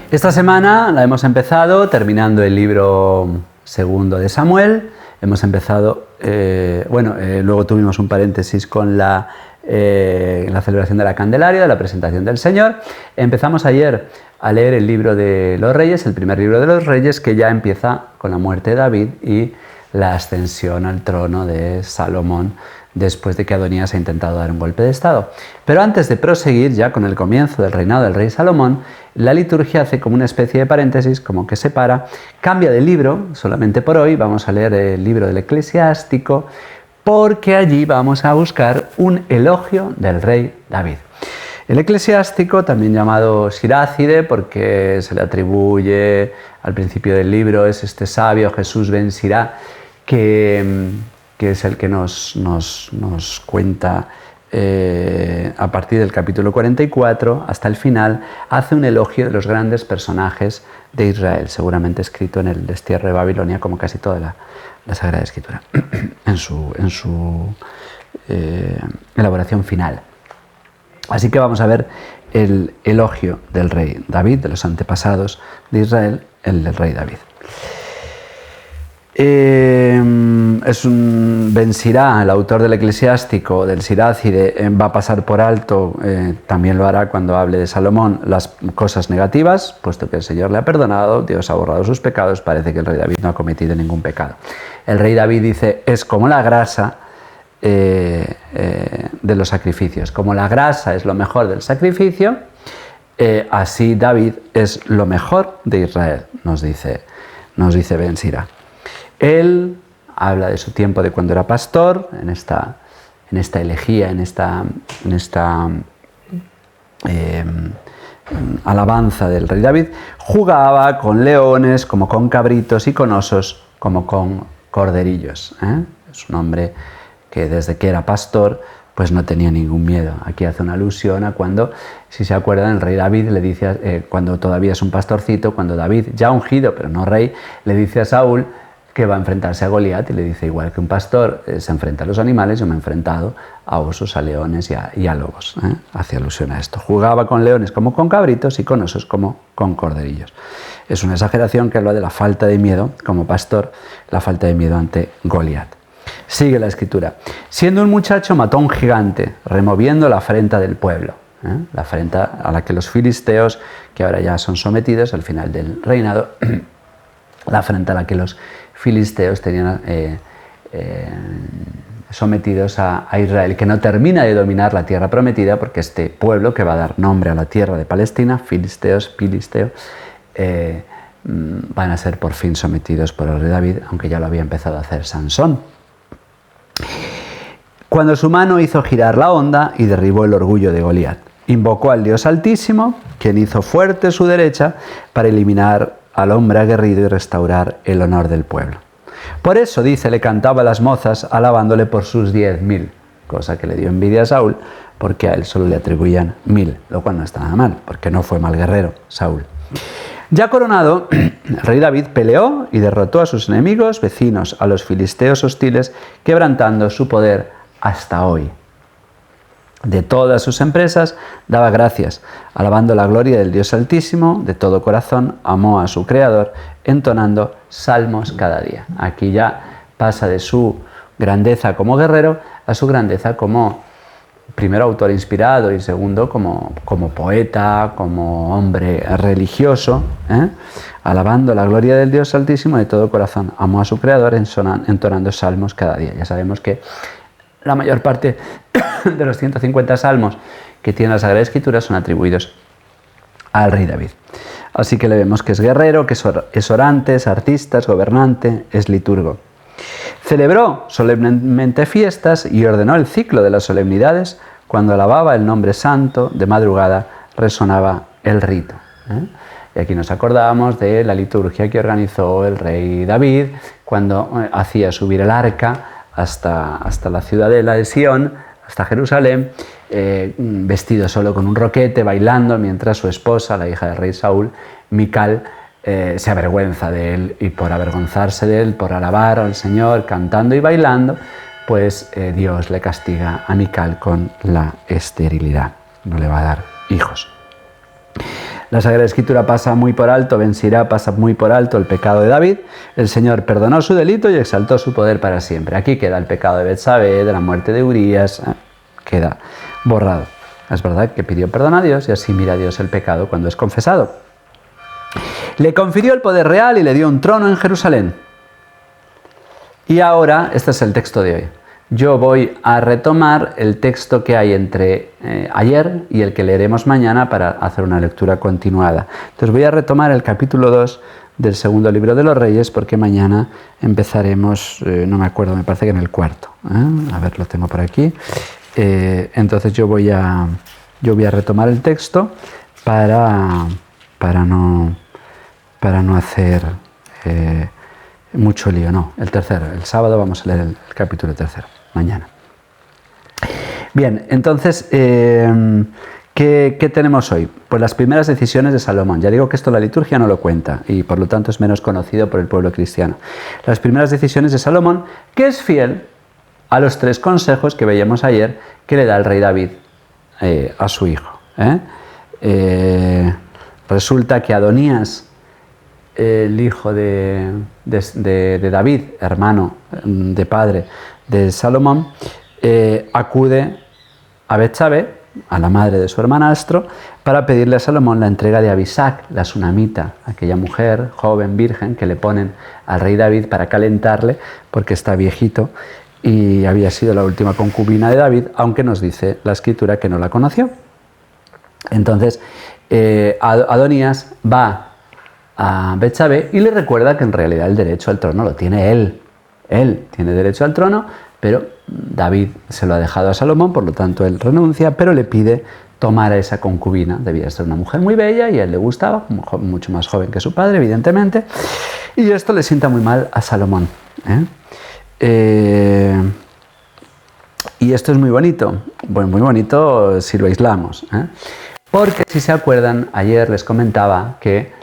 Esta semana la hemos empezado terminando el libro segundo de Samuel. Hemos empezado, luego tuvimos un paréntesis con la celebración de la Candelaria, de la presentación del Señor. Empezamos ayer a leer el libro de los Reyes, el primer libro de los Reyes, que ya empieza con la muerte de David y la ascensión al trono de Salomón, después de que Adonías ha intentado dar un golpe de estado. Pero antes de proseguir ya con el comienzo del reinado del rey Salomón, la liturgia hace como una especie de paréntesis, como que separa, cambia de libro, solamente por hoy vamos a leer el libro del Eclesiástico, porque allí vamos a buscar un elogio del rey David. El Eclesiástico, también llamado Sirácide, porque se le atribuye al principio del libro, es este sabio Jesús ben Sirá, que es el que nos cuenta a partir del capítulo 44 hasta el final, hace un elogio de los grandes personajes de Israel, seguramente escrito en el destierro de Babilonia, como casi toda la Sagrada Escritura, en su elaboración final. Así que vamos a ver el elogio del rey David, de los antepasados de Israel, el del rey David. Es un Ben Sirá, el autor del Eclesiástico, del Sirácide, va a pasar por alto, también lo hará cuando hable de Salomón, las cosas negativas, puesto que el Señor le ha perdonado, Dios ha borrado sus pecados, parece que el rey David no ha cometido ningún pecado. El rey David dice, es como la grasa de los sacrificios, como la grasa es lo mejor del sacrificio, así David es lo mejor de Israel, nos dice Ben Sirá. Él habla de su tiempo de cuando era pastor, en esta elegía, en esta alabanza del rey David, jugaba con leones, como con cabritos, y con osos, como con corderillos. Es un hombre que desde que era pastor, pues no tenía ningún miedo. Aquí hace una alusión a cuando, si se acuerdan, el rey David le dice, cuando todavía es un pastorcito, cuando David, ya ungido, pero no rey, le dice a Saúl que va a enfrentarse a Goliat, y le dice, igual que un pastor se enfrenta a los animales, yo me he enfrentado a osos, a leones y a lobos. Hace alusión a esto. Jugaba con leones como con cabritos y con osos como con corderillos. Es una exageración que habla de la falta de miedo, como pastor, la falta de miedo ante Goliat. Sigue la escritura. Siendo un muchacho mató a un gigante, removiendo la afrenta del pueblo. La afrenta a la que los filisteos, que ahora ya son sometidos al final del reinado, la afrenta a la que los filisteos tenían sometidos a Israel, que no termina de dominar la tierra prometida, porque este pueblo que va a dar nombre a la tierra de Palestina, filisteo, van a ser por fin sometidos por el rey David, aunque ya lo había empezado a hacer Sansón. Cuando su mano hizo girar la onda y derribó el orgullo de Goliat, invocó al Dios Altísimo, quien hizo fuerte su derecha para eliminar al hombre aguerrido y restaurar el honor del pueblo. Por eso, dice, le cantaba a las mozas alabándole por sus 10.000, cosa que le dio envidia a Saúl, porque a él solo le atribuían 1.000, lo cual no está nada mal, porque no fue mal guerrero Saúl. Ya coronado, el rey David peleó y derrotó a sus enemigos vecinos, a los filisteos hostiles, quebrantando su poder hasta hoy. De todas sus empresas daba gracias, alabando la gloria del Dios Altísimo, de todo corazón amó a su Creador, entonando salmos cada día. Aquí ya pasa de su grandeza como guerrero a su grandeza como, primero, autor inspirado, y segundo, como poeta, como hombre religioso, alabando la gloria del Dios Altísimo, de todo corazón amó a su Creador, entonando salmos cada día. Ya sabemos que la mayor parte de los 150 salmos que tiene la Sagrada Escritura son atribuidos al rey David. Así que le vemos que es guerrero, que es orante, es artista, es gobernante, es liturgo. Celebró solemnemente fiestas y ordenó el ciclo de las solemnidades. Cuando alababa el nombre santo, de madrugada resonaba el rito. Y aquí nos acordamos de la liturgia que organizó el rey David cuando hacía subir el arca hasta la ciudadela de Sion, hasta Jerusalén, vestido solo con un roquete, bailando, mientras su esposa, la hija del rey Saúl, Mical, se avergüenza de él, y por avergonzarse de él, por alabar al Señor, cantando y bailando, pues Dios le castiga a Mical con la esterilidad. No le va a dar hijos. La Sagrada Escritura pasa muy por alto, Ben Sirá pasa muy por alto el pecado de David. El Señor perdonó su delito y exaltó su poder para siempre. Aquí queda el pecado de Betsabé, de la muerte de Urías, queda borrado. Es verdad que pidió perdón a Dios y así mira a Dios el pecado cuando es confesado. Le confirió el poder real y le dio un trono en Jerusalén. Y ahora, este es el texto de hoy. Yo voy a retomar el texto que hay entre ayer y el que leeremos mañana para hacer una lectura continuada. Entonces voy a retomar el capítulo 2 del segundo libro de los Reyes porque mañana empezaremos, no me acuerdo, me parece que en el cuarto. A ver, lo tengo por aquí. Entonces yo voy a retomar el texto para no hacer mucho lío. No, el tercero. El sábado vamos a leer el capítulo tercero, mañana. Bien, entonces, ¿qué tenemos hoy? Pues las primeras decisiones de Salomón. Ya digo que esto la liturgia no lo cuenta y por lo tanto es menos conocido por el pueblo cristiano. Las primeras decisiones de Salomón, que es fiel a los 3 consejos que veíamos ayer que le da el rey David a su hijo. Resulta que Adonías, el hijo de David, hermano de padre de Salomón, acude a Betsabé, a la madre de su hermanastro, para pedirle a Salomón la entrega de Abisag, la sunamita, aquella mujer joven, virgen, que le ponen al rey David para calentarle, porque está viejito y había sido la última concubina de David, aunque nos dice la escritura que no la conoció. Entonces, Adonías va a Betsabé y le recuerda que en realidad el derecho al trono lo tiene él. Él tiene derecho al trono, pero David se lo ha dejado a Salomón, por lo tanto él renuncia, pero le pide tomar a esa concubina. Debía ser una mujer muy bella y a él le gustaba, mucho más joven que su padre, evidentemente, y esto le sienta muy mal a Salomón. Y esto es muy bonito, bueno, muy bonito si lo aislamos, porque si se acuerdan, ayer les comentaba que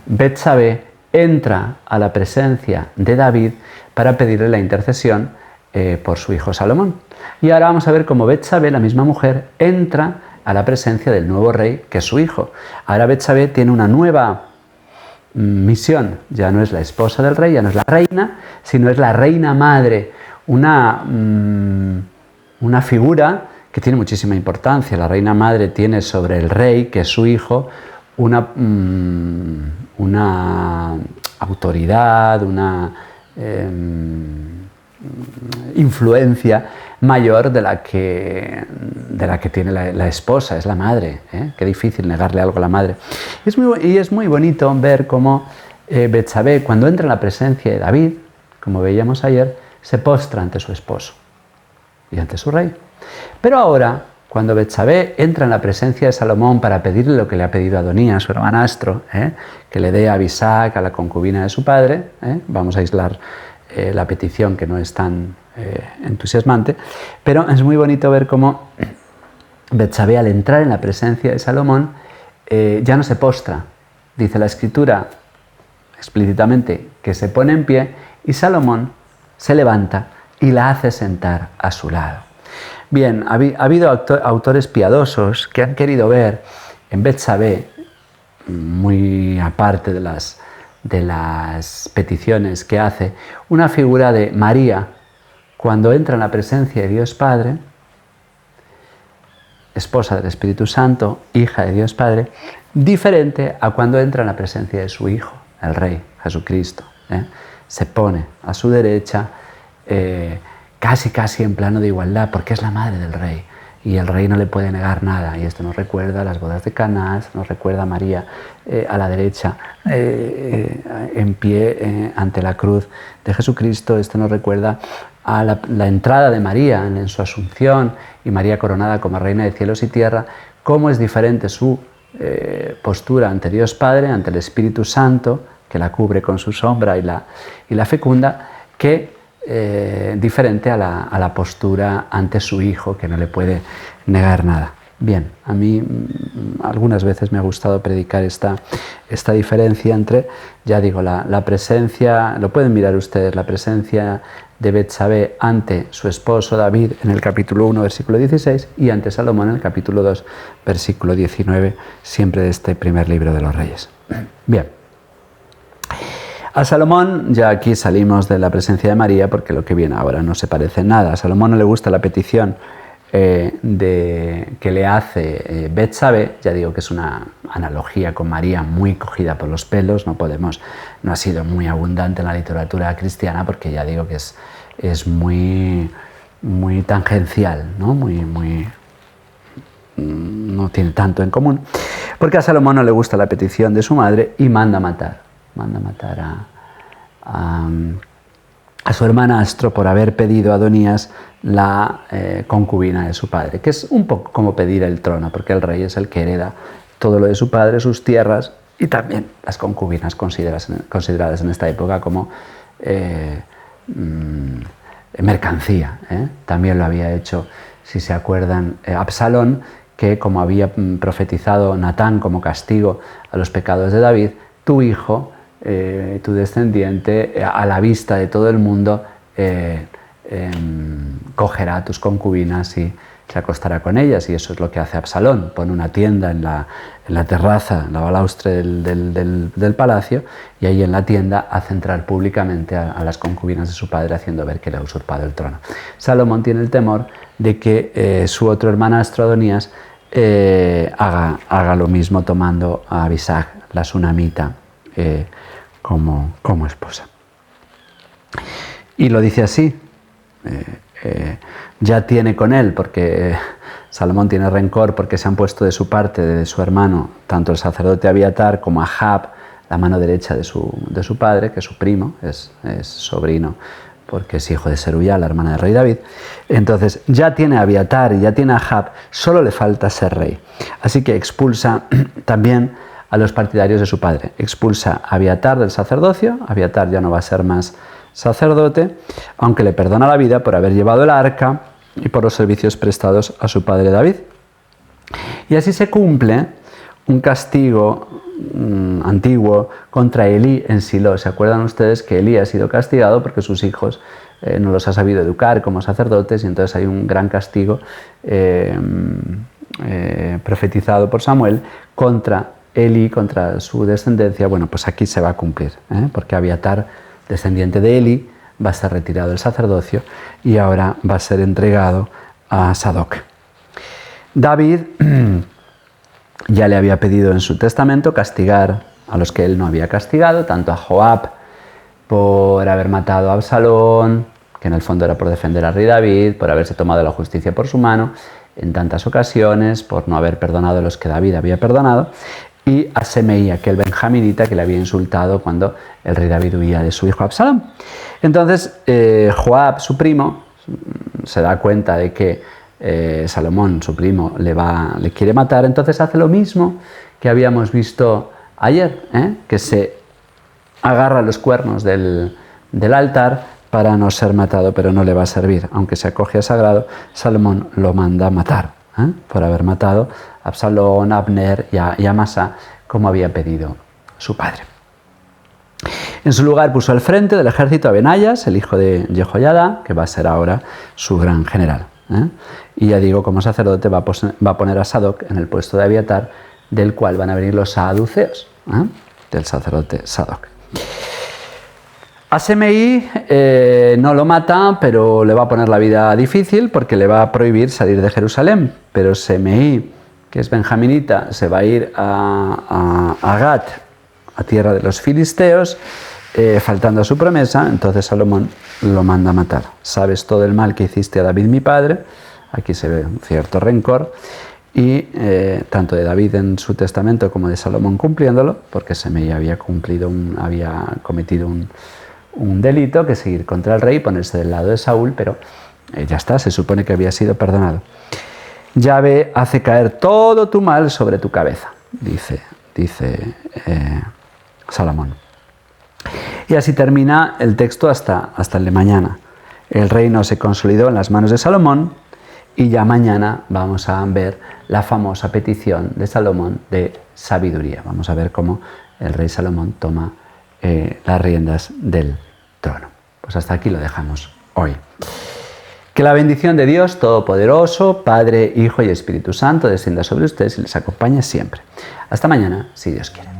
Betsabé entra a la presencia de David para pedirle la intercesión por su hijo Salomón. Y ahora vamos a ver cómo Betsabé, la misma mujer, entra a la presencia del nuevo rey, que es su hijo. Ahora Betsabé tiene una nueva misión, ya no es la esposa del rey, ya no es la reina, sino es la reina madre, una figura que tiene muchísima importancia. La reina madre tiene sobre el rey, que es su hijo, una autoridad, una influencia mayor de la que tiene la esposa, es la madre. Qué difícil negarle algo a la madre. Y es muy bonito ver cómo Betsabé, cuando entra en la presencia de David, como veíamos ayer, se postra ante su esposo y ante su rey. Pero ahora, cuando Betsabé entra en la presencia de Salomón para pedirle lo que le ha pedido Adonías, su hermanastro, que le dé a Abisag, a la concubina de su padre, vamos a aislar la petición, que no es tan entusiasmante, pero es muy bonito ver cómo Betsabé, al entrar en la presencia de Salomón, ya no se postra. Dice la Escritura explícitamente que se pone en pie y Salomón se levanta y la hace sentar a su lado. Bien, ha habido autores piadosos que han querido ver en Betsabé, muy aparte de las peticiones que hace, una figura de María cuando entra en la presencia de Dios Padre, esposa del Espíritu Santo, hija de Dios Padre, diferente a cuando entra en la presencia de su Hijo, el Rey, Jesucristo. Se pone a su derecha, casi en plano de igualdad, porque es la madre del rey y el rey no le puede negar nada. Y esto nos recuerda a las bodas de Caná, nos recuerda a María a la derecha, en pie ante la cruz de Jesucristo. Esto nos recuerda a la entrada de María en su asunción y María coronada como reina de cielos y tierra, cómo es diferente su postura ante Dios Padre, ante el Espíritu Santo, que la cubre con su sombra y la fecunda, que diferente a la postura ante su hijo, que no le puede negar nada. Bien, a mí algunas veces me ha gustado predicar esta diferencia entre, ya digo, la presencia, lo pueden mirar ustedes, la presencia de Betsabé ante su esposo David en el capítulo 1, versículo 16, y ante Salomón en el capítulo 2, versículo 19, siempre de este primer libro de los Reyes. Bien. A Salomón, ya aquí salimos de la presencia de María, porque lo que viene ahora no se parece en nada. A Salomón no le gusta la petición que le hace Betsabé. Ya digo que es una analogía con María muy cogida por los pelos, no ha sido muy abundante en la literatura cristiana, porque ya digo que es muy tangencial, ¿no? No tiene tanto en común, porque a Salomón no le gusta la petición de su madre y manda matar a su hermanastro por haber pedido a Adonías la concubina de su padre, que es un poco como pedir el trono, porque el rey es el que hereda todo lo de su padre, sus tierras, y también las concubinas consideradas en esta época como mercancía. También lo había hecho, si se acuerdan, Absalón, que como había profetizado Natán como castigo a los pecados de David, tu hijo, tu descendiente, a la vista de todo el mundo, cogerá a tus concubinas y se acostará con ellas, y eso es lo que hace Absalón. Pone una tienda en la terraza, en la balaustre del palacio, y ahí en la tienda hace entrar públicamente a las concubinas de su padre, haciendo ver que le ha usurpado el trono. Salomón tiene el temor de que su otro hermanastro Adonías haga lo mismo, tomando a Abisag, la sunamita, como esposa. Y lo dice así, ya tiene con él, porque Salomón tiene rencor porque se han puesto de su parte, de su hermano, tanto el sacerdote Abiatar como Ahab, la mano derecha de su padre, que es su primo, es sobrino, porque es hijo de Zeruya, la hermana del rey David. Entonces ya tiene a Abiatar y ya tiene a Ahab, solo le falta ser rey. Así que expulsa también a los partidarios de su padre. Expulsa a Abiatar del sacerdocio. Abiatar ya no va a ser más sacerdote, aunque le perdona la vida por haber llevado el arca y por los servicios prestados a su padre David. Y así se cumple un castigo antiguo contra Elí en Silo. ¿Se acuerdan ustedes que Elí ha sido castigado porque sus hijos no los ha sabido educar como sacerdotes, y entonces hay un gran castigo profetizado por Samuel contra Eli, contra su descendencia? Bueno, pues aquí se va a cumplir, porque Abiatar, descendiente de Eli, va a ser retirado del sacerdocio y ahora va a ser entregado a Sadoc. David ya le había pedido en su testamento castigar a los que él no había castigado, tanto a Joab por haber matado a Absalón, que en el fondo era por defender al rey David, por haberse tomado la justicia por su mano en tantas ocasiones, por no haber perdonado a los que David había perdonado, y a Semeí, aquel benjaminita que le había insultado cuando el rey David huía de su hijo Absalón. Entonces Joab, su primo, se da cuenta de que Salomón, su primo, le quiere matar, entonces hace lo mismo que habíamos visto ayer, que se agarra los cuernos del altar para no ser matado, pero no le va a servir. Aunque se acoge a sagrado, Salomón lo manda a matar, por haber matado a Absalón, a Abner y a Amasa, como había pedido su padre. En su lugar puso al frente del ejército a Benayas, el hijo de Jehoiada, que va a ser ahora su gran general. Y ya digo, como sacerdote va a poner a Sadoc en el puesto de Abiatar, del cual van a venir los saduceos, del sacerdote Sadoc. A Semeí no lo mata, pero le va a poner la vida difícil porque le va a prohibir salir de Jerusalén. Pero Semeí, que es benjaminita, se va a ir a Gat, a tierra de los filisteos, faltando a su promesa. Entonces Salomón lo manda a matar. Sabes todo el mal que hiciste a David mi padre. Aquí se ve un cierto rencor. Y tanto de David en su testamento como de Salomón cumpliéndolo, porque Semeí había cometido un delito, que seguir contra el rey y ponerse del lado de Saúl, pero ya está, se supone que había sido perdonado. Yahvé hace caer todo tu mal sobre tu cabeza, dice Salomón. Y así termina el texto hasta el de mañana. El reino se consolidó en las manos de Salomón, y ya mañana vamos a ver la famosa petición de Salomón de sabiduría. Vamos a ver cómo el rey Salomón toma las riendas del trono. Pues hasta aquí lo dejamos hoy. Que la bendición de Dios Todopoderoso, Padre, Hijo y Espíritu Santo, descienda sobre ustedes y les acompañe siempre. Hasta mañana, si Dios quiere.